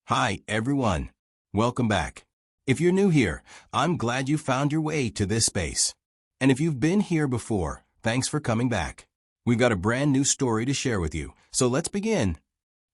Hi, everyone. Welcome back. If you're new here, I'm glad you found your way to this space. And if you've been here before, thanks for coming back. We've got a brand new story to share with you, so let's begin.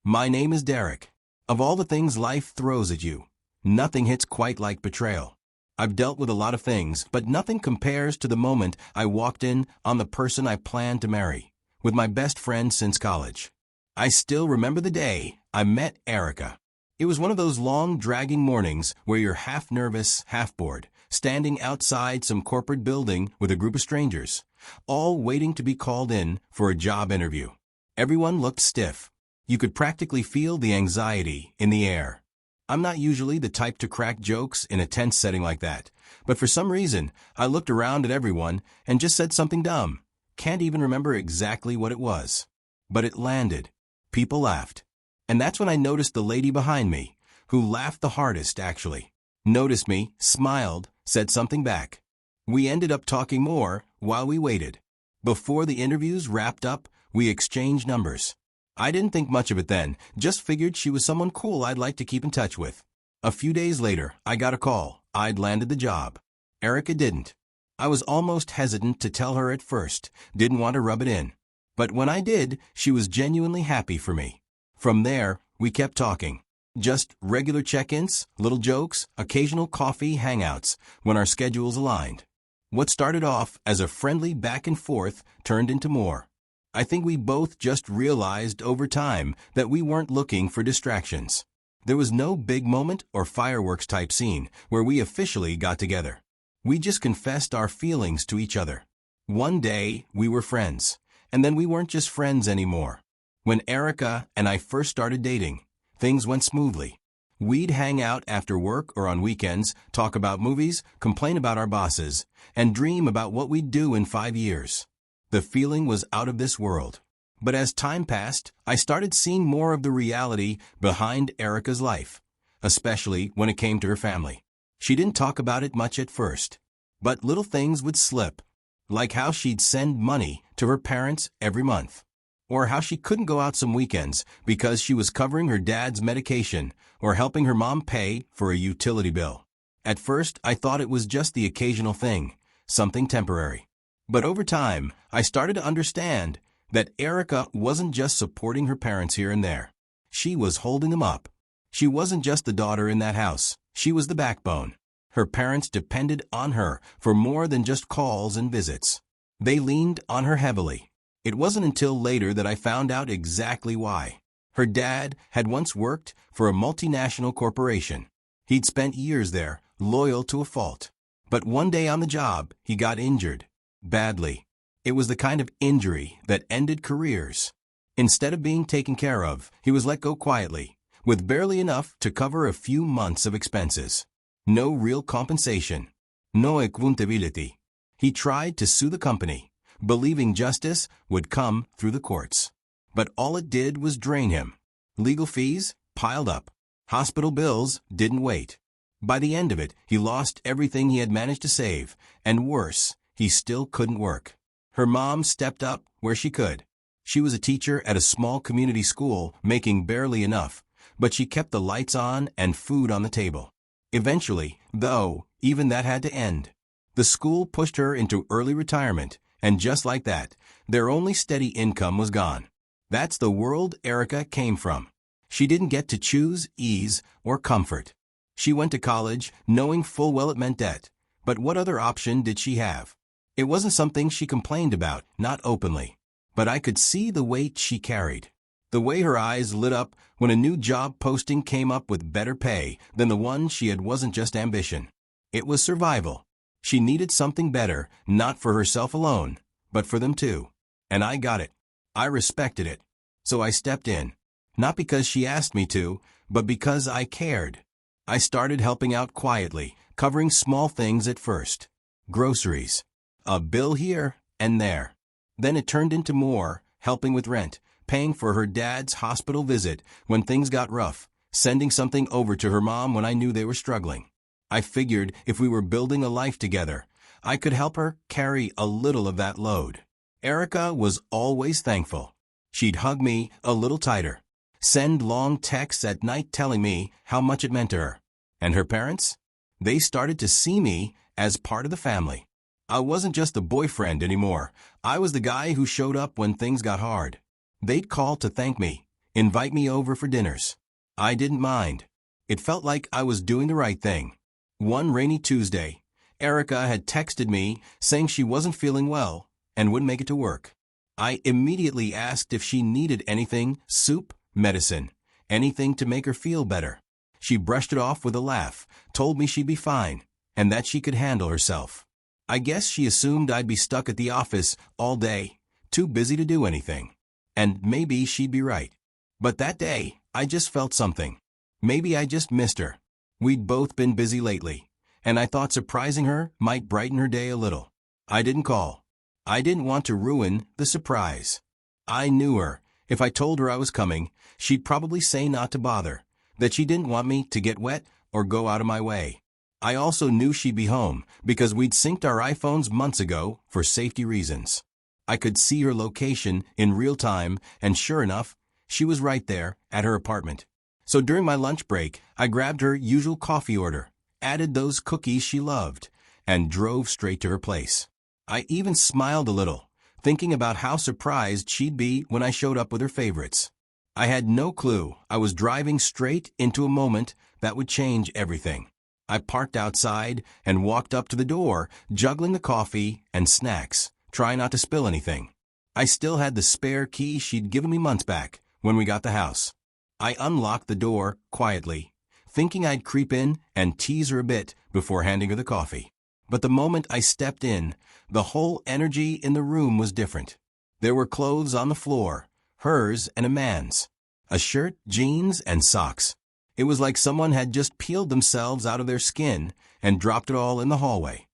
My name is Derek. Of all the things life throws at you, nothing hits quite like betrayal. I've dealt with a lot of things, but nothing compares to the moment I walked in on the person I planned to marry, with my best friend since college. I still remember the day I met Erica. It was one of those long, dragging mornings where you're half nervous, half bored, standing outside some corporate building with a group of strangers, all waiting to be called in for a job interview. Everyone looked stiff. You could practically feel the anxiety in the air. I'm not usually the type to crack jokes in a tense setting like that, but for some reason, I looked around at everyone and just said something dumb. Can't even remember exactly what it was. But it landed. People laughed. And that's when I noticed the lady behind me, who laughed the hardest, actually. Noticed me, smiled, said something back. We ended up talking more while we waited. Before the interviews wrapped up, we exchanged numbers. I didn't think much of it then, just figured she was someone cool I'd like to keep in touch with. A few days later, I got a call. I'd landed the job. Erica didn't. I was almost hesitant to tell her at first, didn't want to rub it in. But when I did, she was genuinely happy for me. From there, we kept talking. Just regular check-ins, little jokes, occasional coffee hangouts when our schedules aligned. What started off as a friendly back and forth turned into more. I think we both just realized over time that we weren't looking for distractions. There was no big moment or fireworks type scene where we officially got together. We just confessed our feelings to each other. One day, we were friends, and then we weren't just friends anymore. When Erica and I first started dating, things went smoothly. We'd hang out after work or on weekends, talk about movies, complain about our bosses, and dream about what we'd do in 5 years. The feeling was out of this world. But as time passed, I started seeing more of the reality behind Erica's life, especially when it came to her family. She didn't talk about it much at first, but little things would slip, like how she'd send money to her parents every month. Or how she couldn't go out some weekends because she was covering her dad's medication or helping her mom pay for a utility bill. At first, I thought it was just the occasional thing, something temporary. But over time, I started to understand that Erica wasn't just supporting her parents here and there. She was holding them up. She wasn't just the daughter in that house. She was the backbone. Her parents depended on her for more than just calls and visits. They leaned on her heavily. It wasn't until later that I found out exactly why. Her dad had once worked for a multinational corporation. He'd spent years there, loyal to a fault. But one day on the job, he got injured. Badly. It was the kind of injury that ended careers. Instead of being taken care of, he was let go quietly, with barely enough to cover a few months of expenses. No real compensation. No accountability. He tried to sue the company, believing justice would come through the courts. But all it did was drain him. Legal fees piled up. Hospital bills didn't wait. By the end of it, he lost everything he had managed to save, and worse, he still couldn't work. Her mom stepped up where she could. She was a teacher at a small community school, making barely enough, but she kept the lights on and food on the table. Eventually, though, even that had to end. The school pushed her into early retirement, and just like that, their only steady income was gone. That's the world Erica came from. She didn't get to choose ease or comfort. She went to college knowing full well it meant debt, but what other option did she have? It wasn't something she complained about, not openly. But I could see the weight she carried. The way her eyes lit up when a new job posting came up with better pay than the one she had wasn't just ambition. It was survival. She needed something better, not for herself alone, but for them too. And I got it. I respected it. So I stepped in. Not because she asked me to, but because I cared. I started helping out quietly, covering small things at first. Groceries. A bill here and there. Then it turned into more, helping with rent, paying for her dad's hospital visit when things got rough, sending something over to her mom when I knew they were struggling. I figured if we were building a life together, I could help her carry a little of that load. Erica was always thankful. She'd hug me a little tighter, send long texts at night telling me how much it meant to her. And her parents? They started to see me as part of the family. I wasn't just the boyfriend anymore. I was the guy who showed up when things got hard. They'd call to thank me, invite me over for dinners. I didn't mind. It felt like I was doing the right thing. One rainy Tuesday, Erica had texted me saying she wasn't feeling well and wouldn't make it to work. I immediately asked if she needed anything, soup, medicine, anything to make her feel better. She brushed it off with a laugh, told me she'd be fine, and that she could handle herself. I guess she assumed I'd be stuck at the office all day, too busy to do anything. And maybe she'd be right. But that day, I just felt something. Maybe I just missed her. We'd both been busy lately, and I thought surprising her might brighten her day a little. I didn't call. I didn't want to ruin the surprise. I knew her. If I told her I was coming, she'd probably say not to bother, that she didn't want me to get wet or go out of my way. I also knew she'd be home because we'd synced our iPhones months ago for safety reasons. I could see her location in real time, and sure enough, she was right there at her apartment. So during my lunch break, I grabbed her usual coffee order, added those cookies she loved, and drove straight to her place. I even smiled a little, thinking about how surprised she'd be when I showed up with her favorites. I had no clue I was driving straight into a moment that would change everything. I parked outside and walked up to the door, juggling the coffee and snacks, trying not to spill anything. I still had the spare key she'd given me months back when we got the house. I unlocked the door quietly, thinking I'd creep in and tease her a bit before handing her the coffee. But the moment I stepped in, the whole energy in the room was different. There were clothes on the floor, hers and a man's. A shirt, jeans, and socks. It was like someone had just peeled themselves out of their skin and dropped it all in the hallway.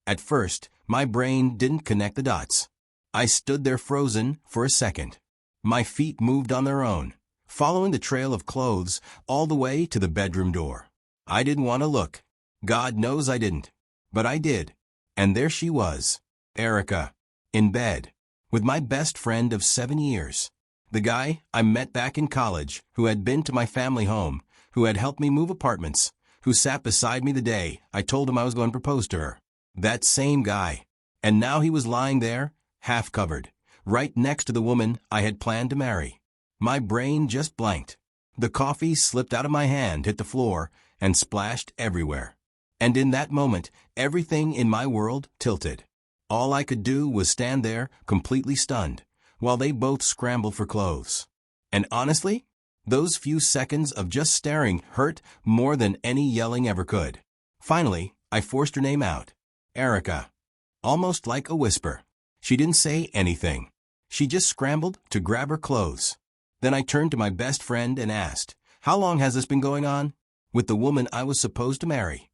At first, my brain didn't connect the dots. I stood there frozen for a second. My feet moved on their own, following the trail of clothes all the way to the bedroom door. I didn't want to look. God knows I didn't. But I did. And there she was, Erica, in bed, with my best friend of 7 years. The guy I met back in college, who had been to my family home, who had helped me move apartments, who sat beside me the day I told him I was going to propose to her. That same guy. And now he was lying there, half covered, right next to the woman I had planned to marry. My brain just blanked. The coffee slipped out of my hand, hit the floor, and splashed everywhere. And in that moment, everything in my world tilted. All I could do was stand there, completely stunned, while they both scrambled for clothes. And honestly, those few seconds of just staring hurt more than any yelling ever could. Finally, I forced her name out. Erica. Almost like a whisper. She didn't say anything. She just scrambled to grab her clothes. Then I turned to my best friend and asked, "How long has this been going on?" With the woman I was supposed to marry.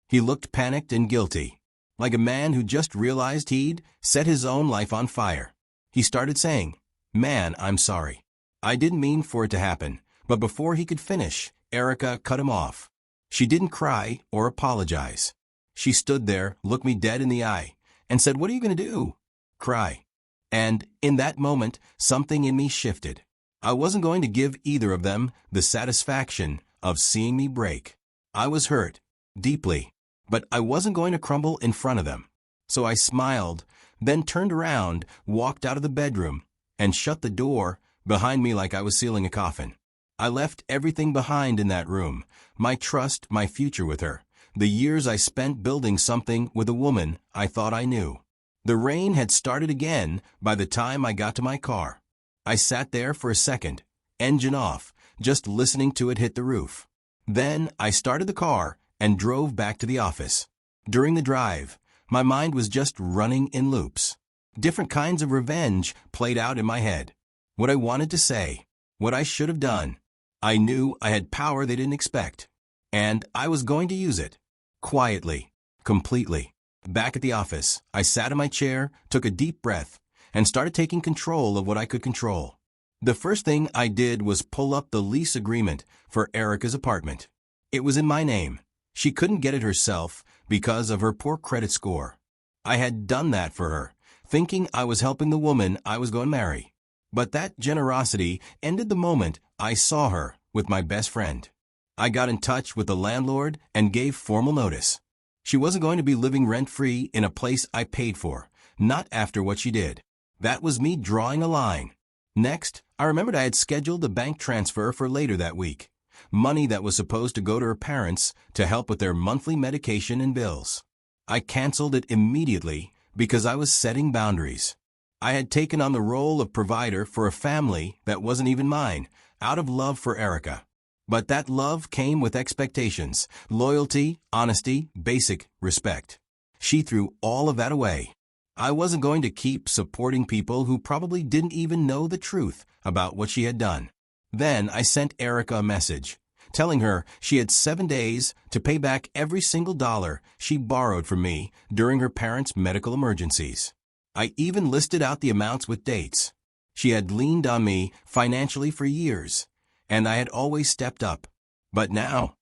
He looked panicked and guilty, like a man who just realized he'd set his own life on fire. He started saying, "Man, I'm sorry. I didn't mean for it to happen," but before he could finish, Erica cut him off. She didn't cry or apologize. She stood there, looked me dead in the eye, and said, "What are you going to do?" "Cry." And in that moment, something in me shifted. I wasn't going to give either of them the satisfaction of seeing me break. I was hurt, deeply, but I wasn't going to crumble in front of them. So I smiled, then turned around, walked out of the bedroom, and shut the door behind me like I was sealing a coffin. I left everything behind in that room, my trust, my future with her, the years I spent building something with a woman I thought I knew. The rain had started again by the time I got to my car. I sat there for a second, engine off, just listening to it hit the roof. Then I started the car and drove back to the office. During the drive, my mind was just running in loops. Different kinds of revenge played out in my head. What I wanted to say, what I should have done. I knew I had power they didn't expect, and I was going to use it. Quietly, completely. Back at the office, I sat in my chair, took a deep breath, and started taking control of what I could control. The first thing I did was pull up the lease agreement for Erica's apartment. It was in my name. She couldn't get it herself because of her poor credit score. I had done that for her, thinking I was helping the woman I was going to marry. But that generosity ended the moment I saw her with my best friend. I got in touch with the landlord and gave formal notice. She wasn't going to be living rent-free in a place I paid for, not after what she did. That was me drawing a line. Next, I remembered I had scheduled a bank transfer for later that week. Money that was supposed to go to her parents to help with their monthly medication and bills. I canceled it immediately because I was setting boundaries. I had taken on the role of provider for a family that wasn't even mine, out of love for Erica. But that love came with expectations, loyalty, honesty, basic respect. She threw all of that away. I wasn't going to keep supporting people who probably didn't even know the truth about what she had done. Then I sent Erica a message, telling her she had 7 days to pay back every single dollar she borrowed from me during her parents' medical emergencies. I even listed out the amounts with dates. She had leaned on me financially for years, and I had always stepped up. But now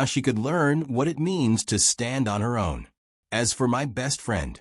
she could learn what it means to stand on her own. As for my best friend,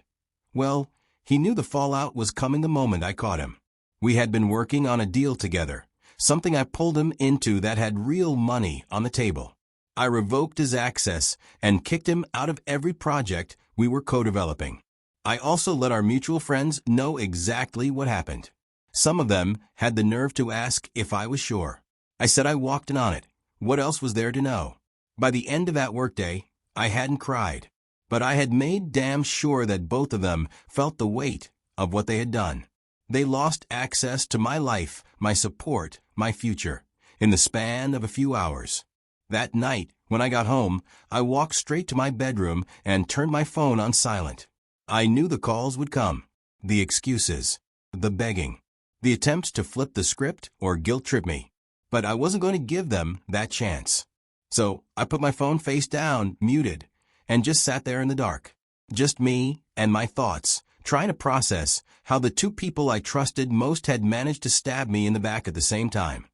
well, he knew the fallout was coming the moment I caught him. We had been working on a deal together, something I pulled him into that had real money on the table. I revoked his access and kicked him out of every project we were co-developing. I also let our mutual friends know exactly what happened. Some of them had the nerve to ask if I was sure. I said I walked in on it. What else was there to know? By the end of that workday, I hadn't cried. But I had made damn sure that both of them felt the weight of what they had done. They lost access to my life, my support, my future, in the span of a few hours. That night, when I got home, I walked straight to my bedroom and turned my phone on silent. I knew the calls would come, the excuses, the begging, the attempts to flip the script or guilt-trip me. But I wasn't going to give them that chance. So I put my phone face down, muted, and just sat there in the dark. Just me and my thoughts, trying to process how the two people I trusted most had managed to stab me in the back at the same time.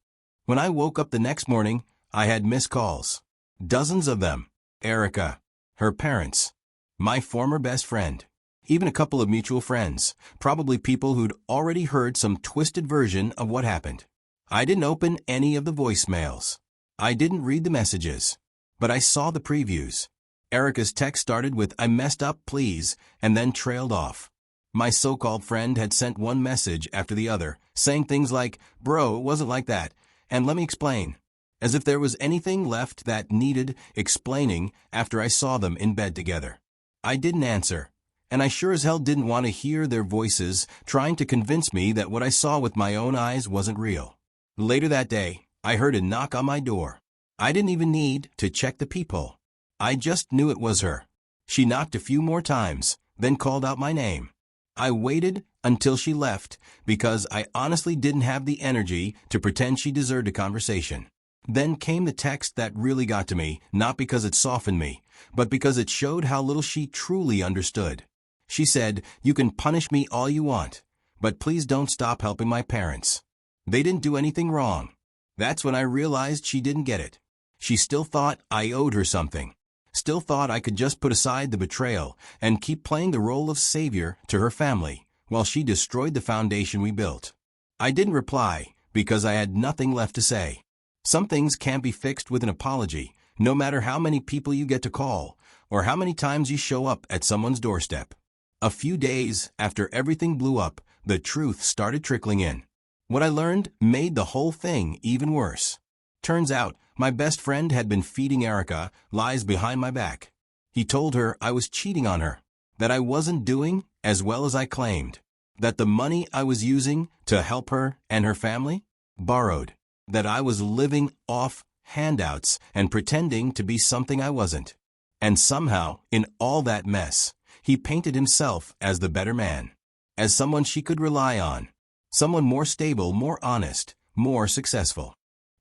When I woke up the next morning, I had missed calls. Dozens of them. Erica, her parents, my former best friend, even a couple of mutual friends, probably people who'd already heard some twisted version of what happened. I didn't open any of the voicemails. I didn't read the messages, but I saw the previews. Erica's text started with, "I messed up, please," and then trailed off. My so-called friend had sent one message after the other, saying things like, "Bro, it wasn't like that," and "let me explain," as if there was anything left that needed explaining after I saw them in bed together. I didn't answer, and I sure as hell didn't want to hear their voices trying to convince me that what I saw with my own eyes wasn't real. Later that day, I heard a knock on my door. I didn't even need to check the peephole. I just knew it was her. She knocked a few more times, then called out my name. I waited until she left because I honestly didn't have the energy to pretend she deserved a conversation. Then came the text that really got to me, not because it softened me, but because it showed how little she truly understood. She said, "You can punish me all you want, but please don't stop helping my parents. They didn't do anything wrong." That's when I realized she didn't get it. She still thought I owed her something. Still thought I could just put aside the betrayal and keep playing the role of savior to her family while she destroyed the foundation we built. I didn't reply because I had nothing left to say. Some things can't be fixed with an apology, no matter how many people you get to call or how many times you show up at someone's doorstep. A few days after everything blew up, the truth started trickling in. What I learned made the whole thing even worse. Turns out, my best friend had been feeding Erica lies behind my back. He told her I was cheating on her, that I wasn't doing as well as I claimed, that the money I was using to help her and her family, borrowed, that I was living off handouts and pretending to be something I wasn't. And somehow, in all that mess, he painted himself as the better man, as someone she could rely on, someone more stable, more honest, more successful.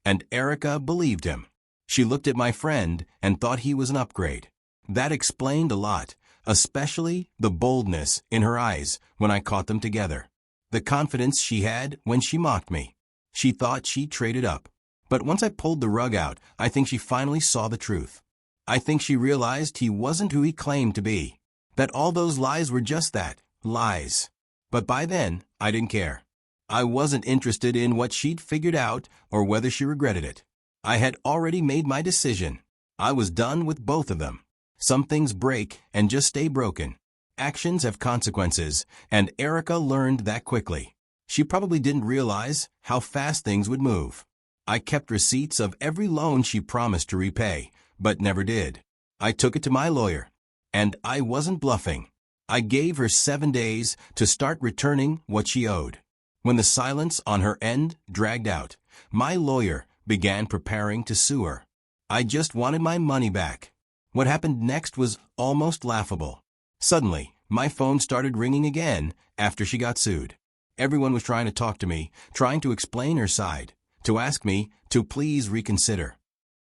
And Erica believed him. She looked at my friend and thought he was an upgrade. That explained a lot, especially the boldness in her eyes when I caught them together. The confidence she had when she mocked me. She thought she traded up. But once I pulled the rug out, I think she finally saw the truth. I think she realized he wasn't who he claimed to be. That all those lies were just that, lies. But by then, I didn't care. I wasn't interested in what she'd figured out or whether she regretted it. I had already made my decision. I was done with both of them. Some things break and just stay broken. Actions have consequences, and Erica learned that quickly. She probably didn't realize how fast things would move. I kept receipts of every loan she promised to repay, but never did. I took it to my lawyer. And I wasn't bluffing. I gave her 7 days to start returning what she owed. When the silence on her end dragged out, my lawyer began preparing to sue her. I just wanted my money back. What happened next was almost laughable. Suddenly, my phone started ringing again after she got sued. Everyone was trying to talk to me, trying to explain her side, to ask me to please reconsider.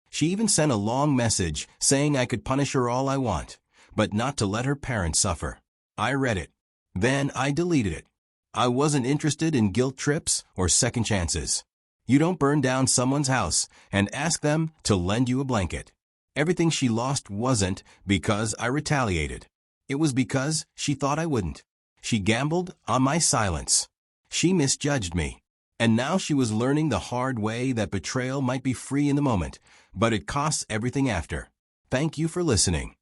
She even sent a long message saying I could punish her all I want, but not to let her parents suffer. I read it. Then I deleted it. I wasn't interested in guilt trips or second chances. You don't burn down someone's house and ask them to lend you a blanket. Everything she lost wasn't because I retaliated. It was because she thought I wouldn't. She gambled on my silence. She misjudged me. And now she was learning the hard way that betrayal might be free in the moment, but it costs everything after. Thank you for listening.